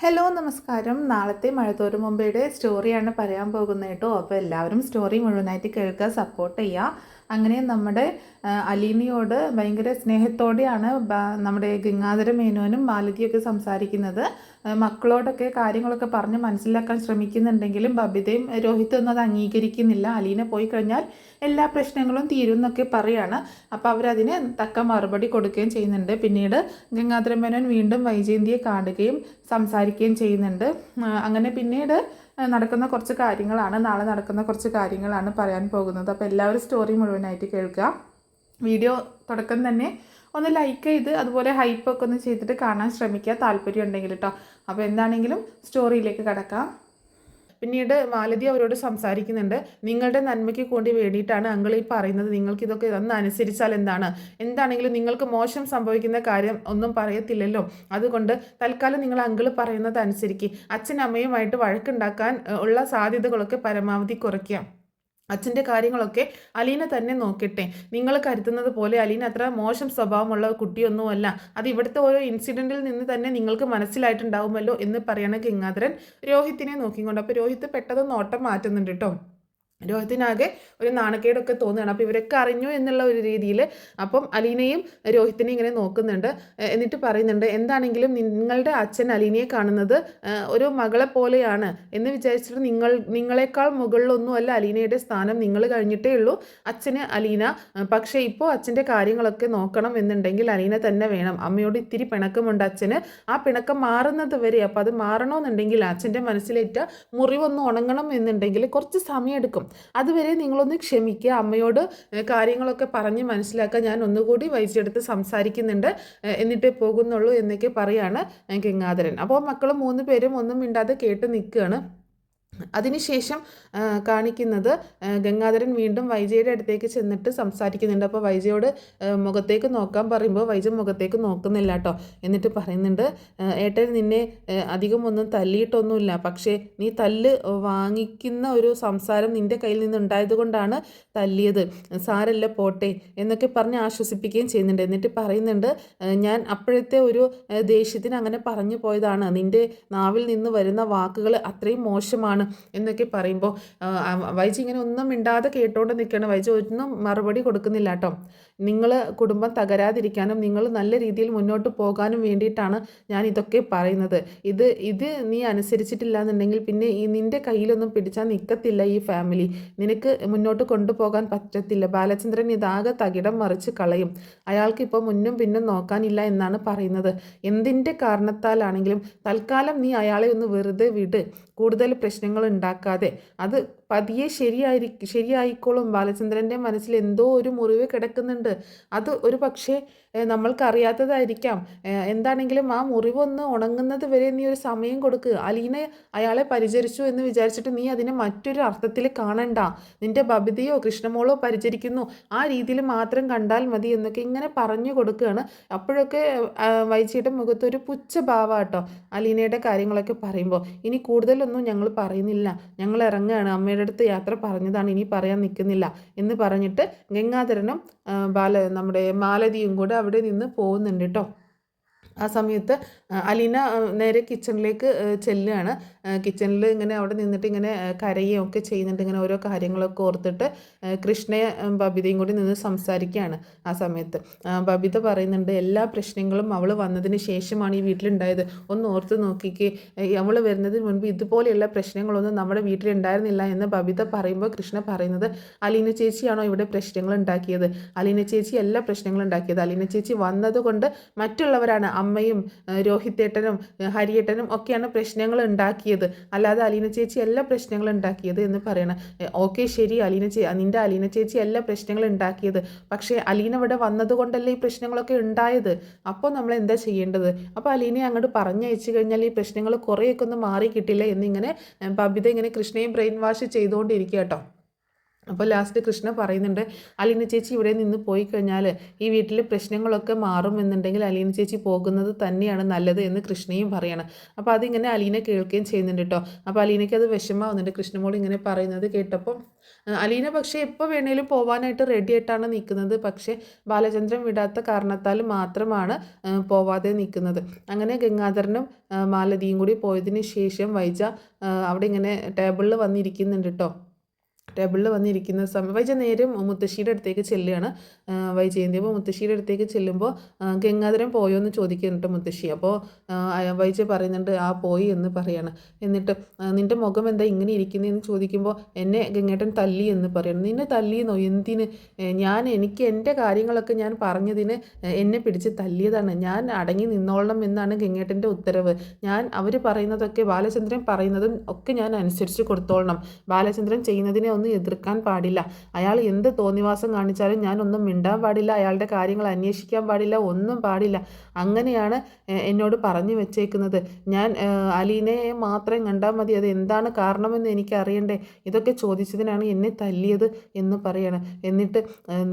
Hello നമസ്കാരം. നാളത്തെ മഴത്തോരും മുമ്പയുടെ സ്റ്റോറിയാണ് പറയാൻ പോകുന്നത് കേട്ടോ. അപ്പോൾ എല്ലാവരും സ്റ്റോറി മുഴുവനായിട്ട് കേൾക്കുക, സപ്പോർട്ട് ചെയ്യുക. അങ്ങനെ നമ്മുടെ അലീനയോട് ഭയങ്കര സ്നേഹത്തോടെയാണ് നമ്മുടെ ഗംഗാധര മേനോനും മാലതിയൊക്കെ സംസാരിക്കുന്നത്. മക്കളോടൊക്കെ കാര്യങ്ങളൊക്കെ പറഞ്ഞ് മനസ്സിലാക്കാൻ ശ്രമിക്കുന്നുണ്ടെങ്കിലും ബബിതയും രോഹിത്തും ഒന്നും അത് അംഗീകരിക്കുന്നില്ല. അലീന പോയി കഴിഞ്ഞാൽ എല്ലാ പ്രശ്നങ്ങളും തീരും എന്നൊക്കെ പറയാണ്. അപ്പോൾ അവരതിന് തക്ക മറുപടി കൊടുക്കുകയും ചെയ്യുന്നുണ്ട്. പിന്നീട് ഗംഗാധര മേനോൻ വീണ്ടും വൈജയന്തിയെ കാണുകയും സംസാരിക്കുകയും ചെയ്യുന്നുണ്ട്. അങ്ങനെ പിന്നീട് നടക്കുന്ന കുറച്ച് കാര്യങ്ങളാണ്, നാളെ നടക്കുന്ന കുറച്ച് കാര്യങ്ങളാണ് പറയാൻ പോകുന്നത്. അപ്പോൾ എല്ലാവരും സ്റ്റോറി മുഴുവനായിട്ട് കേൾക്കുക. വീഡിയോ തുടക്കം തന്നെ ഒന്ന് ലൈക്ക് ചെയ്ത് അതുപോലെ ഹൈപ്പൊക്കെ ഒന്ന് ചെയ്തിട്ട് കാണാൻ ശ്രമിക്കുക, താല്പര്യം ഉണ്ടെങ്കിൽ കേട്ടോ. അപ്പോൾ എന്താണെങ്കിലും സ്റ്റോറിയിലേക്ക് കടക്കാം. പിന്നീട് മാലതി അവരോട് സംസാരിക്കുന്നുണ്ട്. നിങ്ങളുടെ നന്മയ്ക്ക് വേണ്ടി വേണ്ടിയിട്ടാണ് അങ്കിൾ ഈ പറയുന്നത്. നിങ്ങൾക്ക് ഇതൊക്കെ ഒന്ന് അനുസരിച്ചാൽ എന്താണെങ്കിലും നിങ്ങൾക്ക് മോശം സംഭവിക്കുന്ന കാര്യം ഒന്നും പറയത്തില്ലല്ലോ. അതുകൊണ്ട് തൽക്കാലം നിങ്ങൾ അങ്കിൾ പറയുന്നത് അനുസരിക്കുക. അച്ഛനും അമ്മയുമായിട്ട് വഴക്കുണ്ടാക്കാൻ ഉള്ള സാധ്യതകളൊക്കെ പരമാവധി കുറയ്ക്കുക. അച്ഛൻ്റെ കാര്യങ്ങളൊക്കെ അലീന തന്നെ നോക്കട്ടെ. നിങ്ങൾ കരുതുന്നത് പോലെ അലീന അത്ര മോശം സ്വഭാവമുള്ള കുട്ടിയൊന്നുമല്ല. അത് ഇവിടുത്തെ ഓരോ ഇൻസിഡൻറ്റിൽ നിന്ന് തന്നെ നിങ്ങൾക്ക് മനസ്സിലായിട്ടുണ്ടാവുമല്ലോ എന്ന് പറയണ ഗംഗാധരൻ രോഹിത്തിനെ നോക്കിക്കൊണ്ട്. അപ്പോൾ രോഹിത്ത് പെട്ടെന്ന് നോട്ടം മാറ്റുന്നുണ്ട് കേട്ടോ. രോഹിത്തിനാകെ ഒരു നാണക്കേടൊക്കെ തോന്നുകയാണ്. അപ്പോൾ ഇവരൊക്കെ അറിഞ്ഞു എന്നുള്ള ഒരു രീതിയിൽ അപ്പം അലീനയും രോഹിത്തിനെയും ഇങ്ങനെ നോക്കുന്നുണ്ട്. എന്നിട്ട് പറയുന്നുണ്ട്, എന്താണെങ്കിലും നിങ്ങളുടെ അച്ഛൻ അലീനയെ കാണുന്നത് ഒരു മകളെ പോലെയാണ് എന്ന് വിചാരിച്ചിട്ട് നിങ്ങളെക്കാൾ മുകളിലൊന്നുമല്ല അലീനയുടെ സ്ഥാനം. നിങ്ങൾ കഴിഞ്ഞിട്ടേ ഉള്ളൂ അച്ഛന് അലീന. പക്ഷേ ഇപ്പോൾ അച്ഛൻ്റെ കാര്യങ്ങളൊക്കെ നോക്കണം എന്നുണ്ടെങ്കിൽ അലീന തന്നെ വേണം. അമ്മയോട് ഇത്തിരി പിണക്കമുണ്ട് അച്ഛന്. ആ പിണക്കം മാറുന്നത് വരെ, അപ്പോൾ അത് മാറണമെന്നുണ്ടെങ്കിൽ അച്ഛൻ്റെ മനസ്സിലേറ്റ മുറിവൊന്ന് ഉണങ്ങണം എന്നുണ്ടെങ്കിൽ കുറച്ച് സമയമെടുക്കും. അതുവരെ നിങ്ങളൊന്ന് ക്ഷമിക്കുക. അമ്മയോട് കാര്യങ്ങളൊക്കെ പറഞ്ഞ് മനസ്സിലാക്കുക. ഞാൻ ഒന്നുകൂടി വൈദ്യടുത്ത് സംസാരിക്കുന്നുണ്ട്, എന്നിട്ടേ പോകുന്നുള്ളൂ എന്നൊക്കെ പറയാണ് ഗംഗാധരൻ. അപ്പോൾ മക്കൾ 3 പേരും ഒന്നും മിണ്ടാതെ കേട്ട് നിൽക്കുകയാണ്. അതിനുശേഷം കാണിക്കുന്നത് ഗംഗാധരൻ വീണ്ടും വൈജയുടെ അടുത്തേക്ക് ചെന്നിട്ട് സംസാരിക്കുന്നുണ്ട്. അപ്പോൾ വൈജയോട് മുഖത്തേക്ക് നോക്കാൻ പറയുമ്പോൾ വൈജ മുഖത്തേക്ക് നോക്കുന്നില്ല കേട്ടോ. എന്നിട്ട് പറയുന്നുണ്ട്, ഏട്ടൻ നിന്നെ അധികം ഒന്നും തല്ലിയിട്ടൊന്നുമില്ല, പക്ഷേ നീ തല്ല് വാങ്ങിക്കുന്ന ഒരു സംസാരം നിൻ്റെ കയ്യിൽ നിന്നുണ്ടായത് കൊണ്ടാണ് തല്ലിയത്. സാരല്ല പോട്ടെ എന്നൊക്കെ പറഞ്ഞ് ആശ്വസിപ്പിക്കുകയും ചെയ്യുന്നുണ്ട്. എന്നിട്ട് പറയുന്നുണ്ട്, ഞാൻ അപ്പോഴത്തെ ഒരു ദേഷ്യത്തിന് അങ്ങനെ പറഞ്ഞു പോയതാണ്. നിൻ്റെ നാവിൽ നിന്ന് വരുന്ന വാക്കുകൾ അത്രയും മോശമാണ് എന്നൊക്കെ പറയുമ്പോൾ വൈജി ഇങ്ങനെ ഒന്നും മിണ്ടാതെ കേട്ടോണ്ട് നിൽക്കുകയാണ്. വൈജി ഒന്നും മറുപടി കൊടുക്കുന്നില്ല കേട്ടോ. നിങ്ങൾ കുടുംബം തകരാതിരിക്കാനും നിങ്ങൾ നല്ല രീതിയിൽ മുന്നോട്ട് പോകാനും വേണ്ടിയിട്ടാണ് ഞാൻ ഇതൊക്കെ പറയുന്നത്. ഇത് നീ അനുസരിച്ചിട്ടില്ല എന്നുണ്ടെങ്കിൽ പിന്നെ നിൻ്റെ കയ്യിലൊന്നും പിടിച്ചാൽ നിൽക്കത്തില്ല ഈ ഫാമിലി. നിനക്ക് മുന്നോട്ട് കൊണ്ടുപോകാൻ പറ്റത്തില്ല. ബാലചന്ദ്രൻ ഇതാകെ തകിടം മറിച്ച് കളയും. അയാൾക്ക് ഇപ്പോൾ മുന്നും പിന്നും നോക്കാനില്ല എന്നാണ് പറയുന്നത്. എന്തിൻ്റെ കാരണത്താലാണെങ്കിലും തൽക്കാലം നീ അയാളെ ഒന്ന് വെറുതെ വിട്. കൂടുതൽ പ്രശ്നങ്ങൾ ഉണ്ടാക്കാതെ. അത് പതിയെ ശരിയായിക്കോളും. ബാലചന്ദ്രൻ്റെ മനസ്സിൽ എന്തോ ഒരു മുറിവ് കിടക്കുന്നുണ്ട്. അത് ഒരു പക്ഷേ നമ്മൾക്കറിയാത്തതായിരിക്കാം. എന്താണെങ്കിലും ആ മുറിവൊന്ന് ഉണങ്ങുന്നത് വരെ നീ ഒരു സമയം കൊടുക്കുക. അലീന അയാളെ പരിചരിച്ചു എന്ന് വിചാരിച്ചിട്ട് നീ അതിനെ മറ്റൊരു അർത്ഥത്തിൽ കാണണ്ട. നിൻ്റെ ബബിതയോ കൃഷ്ണമോളോ പരിചരിക്കുന്നു, ആ രീതിയിൽ മാത്രം കണ്ടാൽ മതി എന്നൊക്കെ ഇങ്ങനെ പറഞ്ഞു കൊടുക്കുകയാണ്. അപ്പോഴൊക്കെ വൈജിയുടെ മുഖത്തൊരു പുച്ഛഭാവം കേട്ടോ അലീനയുടെ കാര്യങ്ങളൊക്കെ പറയുമ്പോൾ. ഇനി കൂടുതലൊന്നും ഞങ്ങൾ പറയുന്നില്ല, ഞങ്ങൾ ഇറങ്ങുകയാണ്, അമ്മയുടെ അടുത്ത് യാത്ര പറഞ്ഞതാണ്, ഇനി പറയാൻ നിൽക്കുന്നില്ല എന്ന് പറഞ്ഞിട്ട് ഗംഗാധരനും നമ്മുടെ മാലതിയും കൂടെ അവിടെ നിന്ന് പോകുന്നുണ്ട് കേട്ടോ. ആ സമയത്ത് അലീന നേരെ കിച്ചണിലേക്ക് ചെല്ലുകയാണ്. കിച്ചണിൽ ഇങ്ങനെ അവിടെ നിന്നിട്ട് ഇങ്ങനെ കരയുകയും ഒക്കെ ചെയ്യുന്നുണ്ട്. ഇങ്ങനെ ഓരോ കാര്യങ്ങളൊക്കെ ഓർത്തിട്ട് കൃഷ്ണയെ ബബിതയും കൂടി നിന്ന് സംസാരിക്കുകയാണ്. ആ സമയത്ത് ബബിത പറയുന്നുണ്ട്, എല്ലാ പ്രശ്നങ്ങളും അവൾ വന്നതിന് ശേഷമാണ് ഈ വീട്ടിലുണ്ടായത്. ഒന്ന് ഓർത്ത് നോക്കിക്കേ, അവൾ വരുന്നതിന് മുൻപ് ഇതുപോലെയുള്ള പ്രശ്നങ്ങളൊന്നും നമ്മുടെ വീട്ടിലുണ്ടായിരുന്നില്ല എന്ന് ബബിത പറയുമ്പോൾ കൃഷ്ണ പറയുന്നത്, അലീന ചേച്ചിയാണോ ഇവിടെ പ്രശ്നങ്ങൾ ഉണ്ടാക്കിയത്? അലീന ചേച്ചി എല്ലാ പ്രശ്നങ്ങളും ഉണ്ടാക്കിയത്. അലീന ചേച്ചി വന്നതുകൊണ്ട് മറ്റുള്ളവരാണ്, അമ്മയും രോഹിത്തേട്ടനും ഹരിയേട്ടനും ഒക്കെയാണ് പ്രശ്നങ്ങൾ ഉണ്ടാക്കിയത്, അല്ലാതെ അലീന ചേച്ചി എല്ലാ പ്രശ്നങ്ങളും ഉണ്ടാക്കിയത് എന്ന് പറയണം. ഓക്കെ ശരി, നിൻ്റെ അലീന ചേച്ചി എല്ലാ പ്രശ്നങ്ങളും ഉണ്ടാക്കിയത്, പക്ഷേ അലീന ഇവിടെ വന്നതുകൊണ്ടല്ലേ ഈ പ്രശ്നങ്ങളൊക്കെ ഉണ്ടായത്. അപ്പോൾ നമ്മൾ എന്താ ചെയ്യേണ്ടത്? അപ്പോൾ അലീനയെ അങ്ങോട്ട് പറഞ്ഞയച്ചു കഴിഞ്ഞാൽ ഈ പ്രശ്നങ്ങൾ കുറേയൊക്കെ ഒന്ന് മാറി കിട്ടില്ല എന്നിങ്ങനെ ബബിത ഇങ്ങനെ കൃഷ്ണയെ ബ്രെയിൻ വാഷ് ചെയ്തുകൊണ്ടിരിക്കുക കേട്ടോ. അപ്പോൾ ലാസ്റ്റ് കൃഷ്ണ പറയുന്നുണ്ട്, അലീന ചേച്ചി ഇവിടെ നിന്ന് പോയി കഴിഞ്ഞാൽ ഈ വീട്ടിലെ പ്രശ്നങ്ങളൊക്കെ മാറുമെന്നുണ്ടെങ്കിൽ അലീന ചേച്ചി പോകുന്നത് തന്നെയാണ് നല്ലത് എന്ന് കൃഷ്ണയും പറയണം. അപ്പോൾ അതിങ്ങനെ അലീന കേൾക്കുകയും ചെയ്യുന്നുണ്ട് കേട്ടോ. അപ്പോൾ അലീനയ്ക്ക് അത് വിഷമാവുന്നുണ്ട് കൃഷ്ണമോൾ ഇങ്ങനെ പറയുന്നത് കേട്ടപ്പോൾ. അലീന പക്ഷേ എപ്പോൾ വേണേലും പോകാനായിട്ട് റെഡി ആയിട്ടാണ് നിൽക്കുന്നത്. പക്ഷേ ബാലചന്ദ്രൻ വിടാത്ത കാരണത്താൽ മാത്രമാണ് പോവാതെ നിൽക്കുന്നത്. അങ്ങനെ ഗംഗാധരനും മാലതിയും കൂടി പോയതിന് ശേഷം വൈജ അവിടെ ഇങ്ങനെ ടേബിളിൽ വന്നിരിക്കുന്നുണ്ട് കേട്ടോ. ടേബിളിൽ വന്നിരിക്കുന്ന സമയം വൈജ നേരെ മുത്തശ്ശിയുടെ അടുത്തേക്ക് ചെല്ലുകയാണ്. വൈജയന്തി അപ്പോൾ മുത്തശ്ശിയുടെ അടുത്തേക്ക് ചെല്ലുമ്പോൾ ഗംഗാധരൻ പോയോ എന്ന് ചോദിക്കുന്നുണ്ട് മുത്തശ്ശി. അപ്പോൾ വൈജ പറയുന്നുണ്ട് ആ പോയി എന്ന് പറയാണ്. എന്നിട്ട് നിൻ്റെ മുഖം എന്താ ഇങ്ങനെ ഇരിക്കുന്നതെന്ന് ചോദിക്കുമ്പോൾ എന്നെ ഗംഗേട്ടൻ തല്ലി എന്ന് പറയണം. നിന്നെ തല്ലിയെന്നോ? എന്തിന്? എനിക്ക് എൻ്റെ കാര്യങ്ങളൊക്കെ ഞാൻ പറഞ്ഞതിന് എന്നെ പിടിച്ച് തല്ലിയതാണ്. ഞാൻ അടങ്ങി നിന്നോളണം എന്നാണ് ഗംഗേട്ടൻ്റെ ഉത്തരവ്. അവർ പറയുന്നതൊക്കെ ബാലചന്ദ്രൻ പറയുന്നതും ഒക്കെ ഞാൻ അനുസരിച്ച് കൊടുത്തോളണം. ബാലചന്ദ്രൻ ചെയ്യുന്നതിനെ ഒന്നും എതിർക്കാൻ പാടില്ല. അയാൾ എന്ത് തോന്നിവാസം കാണിച്ചാലും ഞാനൊന്നും മിണ്ടാൻ പാടില്ല. അയാളുടെ കാര്യങ്ങൾ അന്വേഷിക്കാൻ പാടില്ല. ഒന്നും പാടില്ല. അങ്ങനെയാണ് എന്നോട് പറഞ്ഞു വെച്ചേക്കുന്നത്. ഞാൻ അലീനയെ മാത്രം കണ്ടാൽ മതി. അത് എന്താണ് കാരണമെന്ന് എനിക്ക് അറിയണ്ടേ? ഇതൊക്കെ ചോദിച്ചതിനാണ് എന്നെ തല്ലിയത് എന്ന് പറയണം. എന്നിട്ട്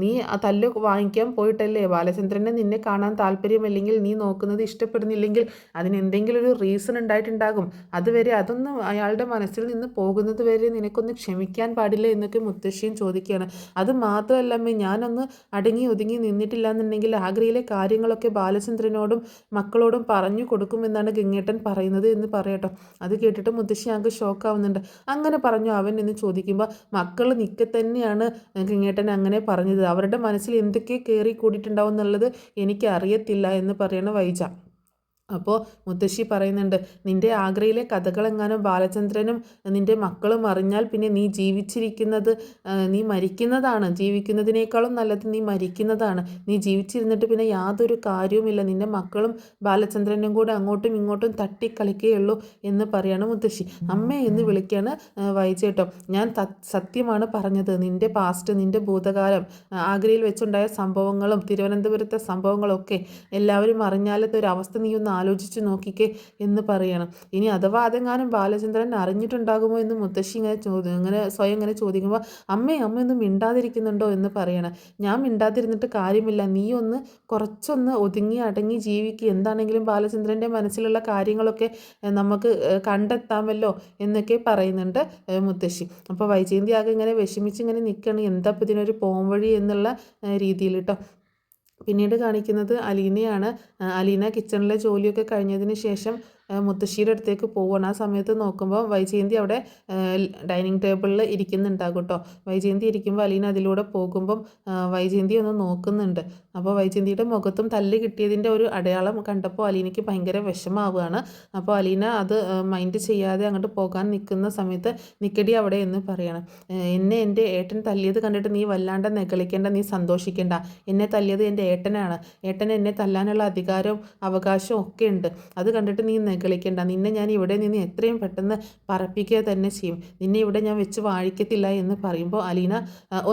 നീ ആ തല്ല് വാങ്ങിക്കാൻ പോയിട്ടല്ലേ? ബാലചന്ദ്രനെ നിന്നെ കാണാൻ താല്പര്യമല്ലെങ്കിൽ, നീ നോക്കുന്നത് ഇഷ്ടപ്പെടുന്നില്ലെങ്കിൽ അതിനെന്തെങ്കിലും ഒരു റീസൺ ഉണ്ടായിട്ടുണ്ടാകും. അതുവരെ അതൊന്നും അയാളുടെ മനസ്സിൽ നിന്ന് പോകുന്നത് വരെ നിനക്കൊന്ന് ക്ഷമിക്കാൻ പാടില്ല എന്നൊക്കെ മുത്തശ്ശിയും ചോദിക്കുകയാണ്. അത് മാത്രമല്ല അമ്മേ, ഞാനൊന്ന് അടങ്ങി ഒതുങ്ങി നിന്നിട്ടില്ല എന്നുണ്ടെങ്കിൽ ആഗ്രയിലെ കാര്യങ്ങളൊക്കെ ബാലചന്ദ്രനോടും മക്കളോടും പറഞ്ഞു കൊടുക്കുമെന്നാണ് ഗംഗേട്ടൻ പറയുന്നത് എന്ന് പറയട്ടോ. അത് കേട്ടിട്ട് മുത്തശ്ശി ആകെ ഷോക്കാവുന്നുണ്ട്. അങ്ങനെ പറഞ്ഞു അവൻ എന്ന് ചോദിക്കുമ്പോൾ മക്കൾ നിൽക്കെ തന്നെയാണ് ഗംഗേട്ടൻ അങ്ങനെ പറഞ്ഞത്. അവരുടെ മനസ്സിൽ എന്തൊക്കെ കയറി കൂടിയിട്ടുണ്ടാവും എന്നുള്ളത് എനിക്ക് അറിയത്തില്ല എന്ന് പറയണ വൈജ. അപ്പോൾ മുത്തശ്ശി പറയുന്നുണ്ട്, നിൻ്റെ ആഗ്രയിലെ കഥകളെങ്ങാനും ബാലചന്ദ്രനും നിൻ്റെ മക്കളും അറിഞ്ഞാൽ പിന്നെ നീ ജീവിച്ചിരിക്കുന്നത് നീ മരിക്കുന്നതാണ്. ജീവിക്കുന്നതിനേക്കാളും നല്ലത് നീ മരിക്കുന്നതാണ്. നീ ജീവിച്ചിരുന്നിട്ട് പിന്നെ യാതൊരു കാര്യവുമില്ല. നിൻ്റെ മക്കളും ബാലചന്ദ്രനും കൂടെ അങ്ങോട്ടും ഇങ്ങോട്ടും തട്ടിക്കളിക്കുകയുള്ളൂ എന്ന് പറയാണ് മുത്തശ്ശി. അമ്മേ എന്ന് വിളിക്കുകയാണ് വൈജേട്ടോ. ഞാൻ സത്യമാണ് പറഞ്ഞത്. നിൻ്റെ പാസ്റ്റ്, നിൻ്റെ ഭൂതകാലം, ആഗ്രയിൽ വെച്ചുണ്ടായ സംഭവങ്ങളും തിരുവനന്തപുരത്തെ സംഭവങ്ങളൊക്കെ എല്ലാവരും അറിഞ്ഞാലത്തെ ഒരു അവസ്ഥ നീ ഒന്ന് ആലോചിച്ച് നോക്കിക്കേ എന്ന് പറയണം. ഇനി അഥവാ അതെങ്ങാനും ബാലചന്ദ്രൻ അറിഞ്ഞിട്ടുണ്ടാകുമോ എന്ന് മുത്തശ്ശി ഇങ്ങനെ സ്വയം ഇങ്ങനെ ചോദിക്കുമ്പോൾ അമ്മയൊന്നും മിണ്ടാതിരിക്കുന്നുണ്ടോ എന്ന് പറയണം. ഞാൻ മിണ്ടാതിരുന്നിട്ട് കാര്യമില്ല. നീ കുറച്ചൊന്ന് ഒതുങ്ങി അടങ്ങി ജീവിക്കുക. എന്താണെങ്കിലും ബാലചന്ദ്രൻ്റെ മനസ്സിലുള്ള കാര്യങ്ങളൊക്കെ നമുക്ക് കണ്ടെത്താമല്ലോ എന്നൊക്കെ പറയുന്നുണ്ട് മുത്തശ്ശി. അപ്പോൾ വൈജയന്തി ആകെ ഇങ്ങനെ വിഷമിച്ച് ഇങ്ങനെ നിൽക്കുകയാണ്. എന്താ ഇപ്പം ഇതിനൊരു പോംവഴി എന്നുള്ള രീതിയിൽ കേട്ടോ. പിന്നീട് കാണിക്കുന്നത് അലീനയാണ്. അലീന കിച്ചണിലെ ജോലിയൊക്കെ കഴിഞ്ഞതിന് ശേഷം മുത്തശ്ശിയുടെ അടുത്തേക്ക് പോവുകയാണ്. ആ സമയത്ത് നോക്കുമ്പോൾ വൈജയന്തി അവിടെ ഡൈനിങ് ടേബിളിൽ ഇരിക്കുന്നുണ്ടാകും കേട്ടോ. വൈജയന്തി ഇരിക്കുമ്പോൾ അലീന അതിലൂടെ പോകുമ്പം വൈജയന്തി ഒന്ന് നോക്കുന്നുണ്ട്. അപ്പോൾ വൈജയന്തിയുടെ മുഖത്തും തല്ല് കിട്ടിയതിൻ്റെ ഒരു അടയാളം കണ്ടപ്പോൾ അലീനയ്ക്ക് ഭയങ്കര വിഷമാവുകയാണ്. അപ്പോൾ അലീന അത് മൈൻഡ് ചെയ്യാതെ അങ്ങോട്ട് പോകാൻ നിൽക്കുന്ന സമയത്ത് നിക്കടി അവിടെ എന്ന് പറയണം. എൻ്റെ ഏട്ടൻ തല്ലിയത് കണ്ടിട്ട് നീ വല്ലാണ്ട് നെകളിക്കേണ്ട, നീ സന്തോഷിക്കേണ്ട. എന്നെ തല്ലിയത് എൻ്റെ ഏട്ടനാണ്. ഏട്ടന് എന്നെ തല്ലാനുള്ള അധികാരവും അവകാശവും ഒക്കെ ഉണ്ട്. അത് കണ്ടിട്ട് നീ കളിക്കണ്ട. നിന്നെ ഞാൻ ഇവിടെ നിന്ന് എത്രയും പെട്ടെന്ന് പറപ്പിക്കുക തന്നെ ചെയ്യും. നിന്നെ ഇവിടെ ഞാൻ വെച്ച് വാഴിക്കത്തില്ല എന്ന് പറയുമ്പോൾ അലീന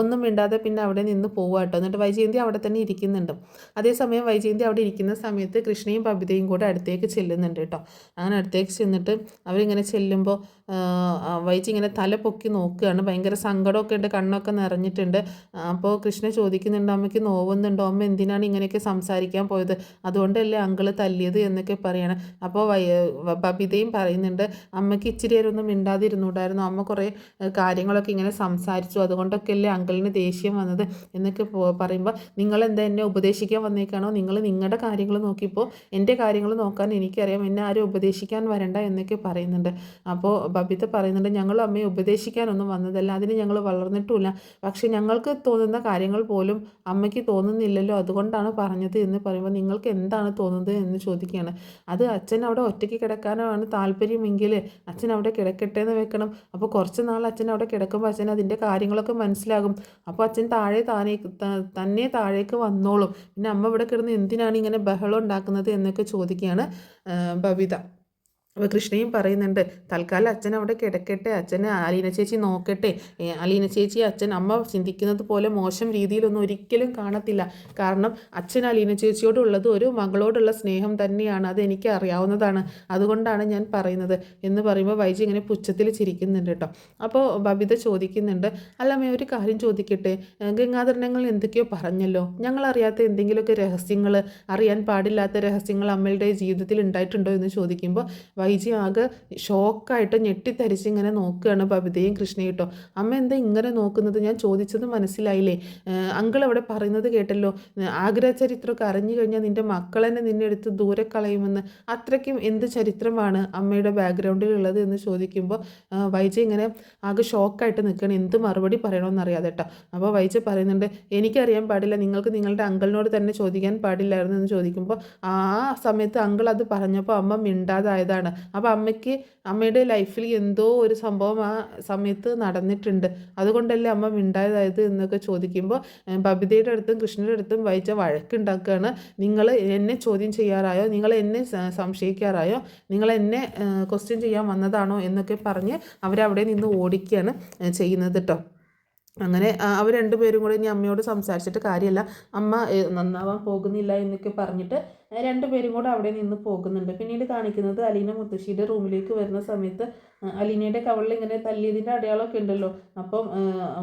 ഒന്നും മിണ്ടാതെ പിന്നെ അവിടെ നിന്ന് പോവുക കേട്ടോ. എന്നിട്ട് വൈജയന്തി അവിടെ തന്നെ ഇരിക്കുന്നുണ്ട്. അതേസമയം വൈജയന്തി അവിടെ ഇരിക്കുന്ന സമയത്ത് കൃഷ്ണയും ബബിതയും കൂടെ അടുത്തേക്ക് ചെല്ലുന്നുണ്ട് കേട്ടോ. അങ്ങനെ അടുത്തേക്ക് ചെന്നിട്ട് അവരിങ്ങനെ ചെല്ലുമ്പോൾ വൈജി ഇങ്ങനെ തല പൊക്കി നോക്കുകയാണ്. ഭയങ്കര സങ്കടമൊക്കെ ഉണ്ട്, കണ്ണൊക്കെ നിറഞ്ഞിട്ടുണ്ട്. അപ്പോൾ കൃഷ്ണ ചോദിക്കുന്നുണ്ട്, അമ്മയ്ക്ക് നോവുന്നുണ്ടോ? അമ്മ എന്തിനാണ് ഇങ്ങനെയൊക്കെ സംസാരിക്കാൻ പോയത്? അതുകൊണ്ടല്ലേ അങ്കിള് തല്ലിയത് എന്നൊക്കെ പറയണം. അപ്പോൾ ബബിതയും പറയുന്നുണ്ട്, അമ്മയ്ക്ക് ഇച്ചിരി നേരമൊന്നും മിണ്ടാതിരുന്നുണ്ടായിരുന്നു. അമ്മ കുറേ കാര്യങ്ങളൊക്കെ ഇങ്ങനെ സംസാരിച്ചു, അതുകൊണ്ടൊക്കെ അല്ലേ അങ്കിളിന് ദേഷ്യം വന്നത് എന്നൊക്കെ പറയുമ്പോൾ നിങ്ങളെന്താ എന്നെ ഉപദേശിക്കാൻ വന്നേക്കാണോ? നിങ്ങൾ നിങ്ങളുടെ കാര്യങ്ങൾ നോക്കിയപ്പോൾ എൻ്റെ കാര്യങ്ങൾ നോക്കാൻ എനിക്കറിയാം. എന്നെ ആരും ഉപദേശിക്കാൻ വരണ്ട എന്നൊക്കെ പറയുന്നുണ്ട്. അപ്പോൾ ബബിത പറയുന്നുണ്ട്, ഞങ്ങൾ അമ്മയെ ഉപദേശിക്കാനൊന്നും വന്നതല്ല, അതിന് ഞങ്ങൾ വളർന്നിട്ടുമില്ല. പക്ഷേ ഞങ്ങൾക്ക് തോന്നുന്ന കാര്യങ്ങൾ പോലും അമ്മയ്ക്ക് തോന്നുന്നില്ലല്ലോ, അതുകൊണ്ടാണ് പറഞ്ഞത് എന്ന് പറയുമ്പോൾ നിങ്ങൾക്ക് എന്താണ് തോന്നുന്നത് എന്ന് ചോദിക്കുകയാണ്. അത് അച്ഛൻ അവിടെ ഒറ്റയ്ക്ക് കിടക്കാനാണ് താല്പര്യമെങ്കിൽ അച്ഛൻ അവിടെ കിടക്കട്ടെ എന്ന് വെക്കണം. അപ്പോൾ കുറച്ച് നാൾ അച്ഛൻ അവിടെ കിടക്കുമ്പോൾ അച്ഛൻ അതിൻ്റെ കാര്യങ്ങളൊക്കെ മനസ്സിലാകും. അപ്പോൾ അച്ഛൻ തന്നെ താഴേക്ക് വന്നോളും. പിന്നെ അമ്മ ഇവിടെ കിടന്ന് എന്തിനാണ് ഇങ്ങനെ ബഹളം ഉണ്ടാക്കുന്നത് എന്നൊക്കെ ചോദിക്കുകയാണ് ബബിത. അപ്പോൾ കൃഷ്ണയും പറയുന്നുണ്ട്, തൽക്കാലം അച്ഛൻ അവിടെ കിടക്കട്ടെ, അച്ഛനെ അലീന ചേച്ചി നോക്കട്ടെ. അലീന ചേച്ചി അച്ഛൻ അമ്മ ചിന്തിക്കുന്നത് പോലെ മോശം രീതിയിലൊന്നും ഒരിക്കലും കാണത്തില്ല. കാരണം അച്ഛൻ അലീന ചേച്ചിയോടുള്ളത് ഒരു മകളോടുള്ള സ്നേഹം തന്നെയാണ്, അത് എനിക്ക് അറിയാവുന്നതാണ്, അതുകൊണ്ടാണ് ഞാൻ പറയുന്നത് എന്ന് പറയുമ്പോൾ വൈജി ഇങ്ങനെ പുച്ഛത്തിൽ ചിരിക്കുന്നുണ്ട് കേട്ടോ. അപ്പോൾ ബബിത ചോദിക്കുന്നുണ്ട്, അല്ലമ്മേ ഒരു കാര്യം ചോദിക്കട്ടെ, ഗംഗാധരനങ്ങൾ എന്തൊക്കെയോ പറഞ്ഞല്ലോ, ഞങ്ങളറിയാത്ത എന്തെങ്കിലുമൊക്കെ രഹസ്യങ്ങൾ, അറിയാൻ പാടില്ലാത്ത രഹസ്യങ്ങൾ അമ്മയുടെ ജീവിതത്തിൽ ഉണ്ടായിട്ടുണ്ടോ എന്ന് ചോദിക്കുമ്പോൾ വൈജി ആകെ ഷോക്കായിട്ട് ഞെട്ടിത്തരിച്ച് ഇങ്ങനെ നോക്കുകയാണ് ബബിതയും കൃഷ്ണയും കേട്ടോ. അമ്മ എന്താ ഇങ്ങനെ നോക്കുന്നത്, ഞാൻ ചോദിച്ചത് മനസ്സിലായില്ലേ, അങ്കിൾ അവിടെ പറയുന്നത് കേട്ടല്ലോ, ആഗ്രഹ ചരിത്രമൊക്കെ അറിഞ്ഞു കഴിഞ്ഞാൽ നിൻ്റെ മക്കളെന്നെ നിന്നെ എടുത്ത് ദൂരെ കളയുമെന്ന്, അത്രയ്ക്കും എന്ത് ചരിത്രമാണ് അമ്മയുടെ ബാക്ക്ഗ്രൗണ്ടിലുള്ളത് എന്ന് ചോദിക്കുമ്പോൾ വൈജി ഇങ്ങനെ ആകെ ഷോക്കായിട്ട് നിൽക്കണം, എന്ത് മറുപടി പറയണമെന്ന് അറിയാതെ കേട്ടോ. അപ്പോൾ വൈജി പറയുന്നുണ്ട്, എനിക്കറിയാൻ പാടില്ല, നിങ്ങൾക്ക് നിങ്ങളുടെ അങ്കിളിനോട് തന്നെ ചോദിക്കാൻ പാടില്ലായിരുന്നു എന്ന് ചോദിക്കുമ്പോൾ ആ സമയത്ത് അങ്കിൾ അത് പറഞ്ഞപ്പോൾ അമ്മ മിണ്ടാതായതാണ്. അപ്പോൾ അമ്മയുടെ ലൈഫിൽ എന്തോ ഒരു സംഭവം ആ സമയത്ത് നടന്നിട്ടുണ്ട്, അതുകൊണ്ടല്ലേ അമ്മ മിണ്ടായതായത് എന്നൊക്കെ ചോദിക്കുമ്പോൾ ബബിതയുടെ അടുത്തും കൃഷ്ണയുടെ അടുത്തും വൈജ വഴക്കുണ്ടാക്കുകയാണ്. നിങ്ങൾ എന്നെ ചോദ്യം ചെയ്യാറായോ, നിങ്ങൾ എന്നെ സംശയിക്കാറായോ, നിങ്ങൾ എന്നെ ക്വസ്റ്റ്യൻ ചെയ്യാൻ വന്നതാണോ എന്നൊക്കെ പറഞ്ഞ് അവരവിടെ നിന്ന് ഓടിക്കുകയാണ് ചെയ്യുന്നത് കേട്ടോ. അങ്ങനെ അവർ രണ്ടുപേരും കൂടെ ഇനി അമ്മയോട് സംസാരിച്ചിട്ട് കാര്യമില്ല, അമ്മ നന്നാവാൻ പോകുന്നില്ല എന്നൊക്കെ പറഞ്ഞിട്ട് രണ്ടുപേരും കൂടെ അവിടെ നിന്ന് പോകുന്നുണ്ട്. പിന്നീട് കാണിക്കുന്നത് അലീന മുത്തശ്ശിയുടെ റൂമിലേക്ക് വരുന്ന സമയത്ത് അലീനയുടെ കവളിൽ ഇങ്ങനെ തല്ലിയതിൻ്റെ അടയാളമൊക്കെ ഉണ്ടല്ലോ. അപ്പം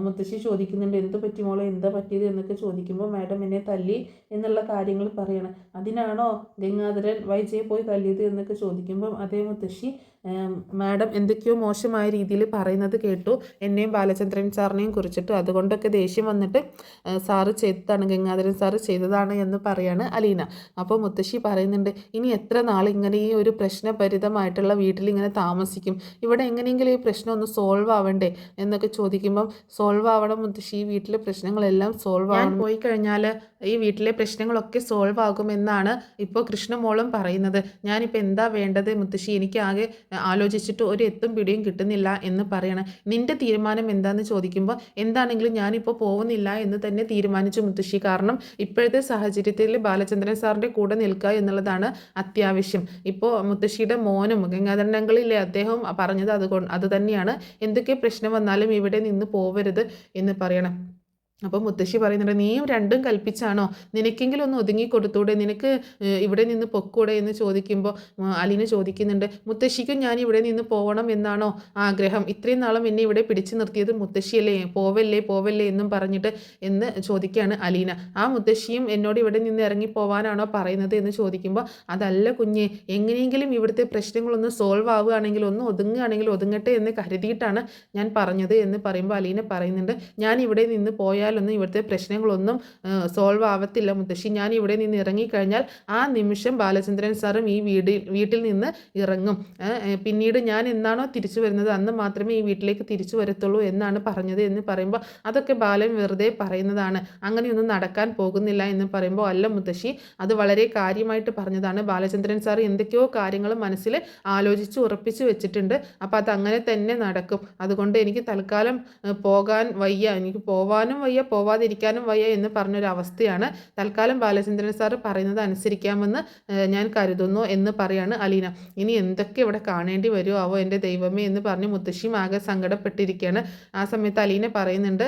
മുത്തശ്ശി ചോദിക്കുന്നുണ്ട്, എന്ത് പറ്റി മോളെ, എന്താ പറ്റിയത് എന്നൊക്കെ ചോദിക്കുമ്പോൾ മാഡം എന്നെ തല്ലി എന്നുള്ള കാര്യങ്ങൾ പറയണം. അതിനാണോ ഗംഗാധരൻ വൈജയെ പോയി തല്ലിയത് എന്നൊക്കെ ചോദിക്കുമ്പം അതേ മുത്തശ്ശി, മാഡം എന്തൊക്കെയോ മോശമായ രീതിയിൽ പറയുന്നത് കേട്ടു എന്നെയും ബാലചന്ദ്രൻ സാറിനെയും കുറിച്ചിട്ട്, അതുകൊണ്ടൊക്കെ ദേഷ്യം വന്നിട്ട് സാറ് ചെയ്തതാണ്, ഗംഗാധരൻ സാറ് ചെയ്തതാണ് എന്ന് പറയാണ് അലീന. അപ്പോൾ മുത്തശ്ശി പറയുന്നുണ്ട്, ഇനി എത്ര നാൾ ഇങ്ങനെ ഈ ഒരു പ്രശ്നഭരിതമായിട്ടുള്ള വീട്ടിൽ ഇങ്ങനെ താമസിക്കും, ഇവിടെ എങ്ങനെയെങ്കിലും ഈ പ്രശ്നം ഒന്ന് സോൾവ് ആവണ്ടേ എന്നൊക്കെ ചോദിക്കുമ്പം സോൾവ് ആവണം മുത്തശ്ശി, ഈ വീട്ടിലെ പ്രശ്നങ്ങളെല്ലാം സോൾവ് ആവാൻ പോയി കഴിഞ്ഞാൽ ഈ വീട്ടിലെ പ്രശ്നങ്ങളൊക്കെ സോൾവ് ആകുമെന്നാണ് ഇപ്പോൾ കൃഷ്ണമോളും പറയുന്നത്. ഞാനിപ്പോൾ എന്താ വേണ്ടത് മുത്തശ്ശി, എനിക്കാകെ ആലോചിച്ചിട്ട് ഒരു എത്തും പിടിയും കിട്ടുന്നില്ല എന്ന് പറയണം. നിൻ്റെ തീരുമാനം എന്താണെന്ന് ചോദിക്കുമ്പോൾ എന്താണെങ്കിലും ഞാനിപ്പോൾ പോകുന്നില്ല എന്ന് തന്നെ തീരുമാനിച്ചു മുത്തശ്ശി, കാരണം ഇപ്പോഴത്തെ സാഹചര്യത്തിൽ ബാലചന്ദ്രൻ സാറിൻ്റെ കൂടെ നിൽക്കുക എന്നുള്ളതാണ് അത്യാവശ്യം. ഇപ്പോൾ മുത്തശ്ശിയുടെ മോനും ഗംഗാധരൻ അങ്കിളില്ലേ, അദ്ദേഹം പറഞ്ഞത് അത് തന്നെയാണ്, എന്തൊക്കെ പ്രശ്നം വന്നാലും ഇവിടെ നിന്ന് പോവരുത് എന്ന് പറയണം. അപ്പോൾ മുത്തശ്ശി പറയുന്നുണ്ട്, നീയും രണ്ടും കൽപ്പിച്ചാണോ, നിനക്കെങ്കിലും ഒന്ന് ഒതുങ്ങി കൊടുത്തൂടെ, നിനക്ക് ഇവിടെ നിന്ന് പൊക്കൂടെ എന്ന് ചോദിക്കുമ്പോൾ അലീന ചോദിക്കുന്നുണ്ട്, മുത്തശ്ശിക്കും ഞാൻ ഇവിടെ നിന്ന് പോകണം എന്നാണോ ആഗ്രഹം, ഇത്രയും നാളും എന്നെ ഇവിടെ പിടിച്ചു നിർത്തിയത് മുത്തശ്ശിയല്ലേ, പോവല്ലേ പോവല്ലേ എന്നും പറഞ്ഞിട്ട് എന്ന് ചോദിക്കുകയാണ് അലീന. ആ മുത്തശ്ശിയും എന്നോട് ഇവിടെ നിന്ന് ഇറങ്ങി പോവാനാണോ പറയുന്നത് എന്ന് ചോദിക്കുമ്പോൾ അതല്ല കുഞ്ഞെ, എങ്ങനെയെങ്കിലും ഇവിടുത്തെ പ്രശ്നങ്ങളൊന്ന് സോൾവ് ആവുകയാണെങ്കിൽ, ഒന്ന് ഒതുങ്ങുകയാണെങ്കിൽ ഒതുങ്ങട്ടെ എന്ന് കരുതിയിട്ടാണ് ഞാൻ പറഞ്ഞത് എന്ന് പറയുമ്പോൾ അലീന പറയുന്നുണ്ട്, ഞാൻ ഇവിടെ നിന്ന് പോയാൽ ഇവിടുത്തെ പ്രശ്നങ്ങളൊന്നും സോൾവ് ആവത്തില്ല മുത്തശ്ശി, ഞാൻ ഇവിടെ നിന്ന് ഇറങ്ങിക്കഴിഞ്ഞാൽ ആ നിമിഷം ബാലചന്ദ്രൻ സാറും ഈ വീട്ടിൽ നിന്ന് ഇറങ്ങും, പിന്നീട് ഞാൻ എന്നാണോ തിരിച്ചു വരുന്നത് അന്ന് മാത്രമേ ഈ വീട്ടിലേക്ക് തിരിച്ചു വരത്തുള്ളൂ എന്നാണ് പറഞ്ഞത് എന്ന് പറയുമ്പോൾ അതൊക്കെ ബാലൻ വെറുതെ പറയുന്നതാണ്, അങ്ങനെയൊന്നും നടക്കാൻ പോകുന്നില്ല എന്ന് പറയുമ്പോൾ അല്ല മുത്തശ്ശി, അത് വളരെ കാര്യമായിട്ട് പറഞ്ഞതാണ്, ബാലചന്ദ്രൻ സാർ എന്തൊക്കെയോ കാര്യങ്ങൾ മനസ്സിൽ ആലോചിച്ച് ഉറപ്പിച്ച് വെച്ചിട്ടുണ്ട്, അപ്പോൾ അതങ്ങനെ തന്നെ നടക്കും, അതുകൊണ്ട് എനിക്ക് തൽക്കാലം പോകാൻ വയ്യ, എനിക്ക് പോവാനും വയ്യ പോവാതിരിക്കാനും വയ്യ എന്ന് പറഞ്ഞൊരവസ്ഥയാണ്, തൽക്കാലം ബാലചന്ദ്രൻ സാറ് പറയുന്നത് അനുസരിക്കാമെന്ന് ഞാൻ കരുതുന്നു എന്ന് പറയാണ് അലീന. ഇനി എന്തൊക്കെ ഇവിടെ കാണേണ്ടി വരുമോ ആവോ എൻ്റെ ദൈവമേ എന്ന് പറഞ്ഞ് മുത്തശ്ശിയും ആകെ സങ്കടപ്പെട്ടിരിക്കുകയാണ്. ആ സമയത്ത് അലീന പറയുന്നുണ്ട്,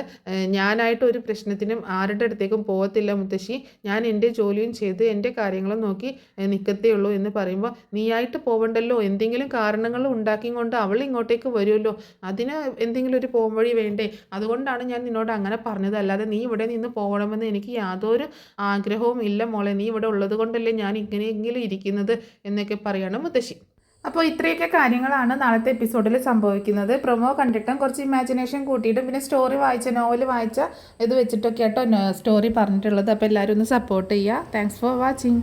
ഞാനായിട്ട് ഒരു പ്രശ്നത്തിനും ആരുടെ അടുത്തേക്കും പോകത്തില്ല മുത്തശ്ശി, ഞാൻ എൻ്റെ ജോലിയും ചെയ്ത് എൻ്റെ കാര്യങ്ങളും നോക്കി നിൽക്കത്തേ ഉള്ളൂ എന്ന് പറയുമ്പോൾ നീയായിട്ട് പോവണ്ടല്ലോ, എന്തെങ്കിലും കാരണങ്ങൾ ഉണ്ടാക്കിക്കൊണ്ട് അവൾ ഇങ്ങോട്ടേക്ക് വരുമല്ലോ, അതിന് എന്തെങ്കിലും ഒരു പോംവഴി വേണ്ടേ, അതുകൊണ്ടാണ് ഞാൻ നിന്നോട് അങ്ങനെ പറഞ്ഞത്, അല്ലാതെ നീ ഇവിടെ നിന്ന് പോകണമെന്ന് എനിക്ക് യാതൊരു ആഗ്രഹവും ഇല്ല മോളെ, നീ ഇവിടെ ഉള്ളത് കൊണ്ടല്ലേ ഞാൻ ഇങ്ങനെയെങ്കിലും ഇരിക്കുന്നത് എന്നൊക്കെ പറയണം മുത്തശ്ശി. അപ്പോൾ ഇത്രയൊക്കെ കാര്യങ്ങളാണ് നാളത്തെ എപ്പിസോഡിൽ സംഭവിക്കുന്നത്. പ്രൊമോ കണ്ടിട്ടും കുറച്ച് ഇമാജിനേഷൻ കൂട്ടിയിട്ടും പിന്നെ സ്റ്റോറി വായിച്ച നോവൽ വായിച്ച ഇത് വെച്ചിട്ടൊക്കെ ആട്ടോ സ്റ്റോറി പറഞ്ഞിട്ടുള്ളത്. അപ്പോൾ എല്ലാവരും ഒന്ന് സപ്പോർട്ട് ചെയ്യുക. Thanks for watching.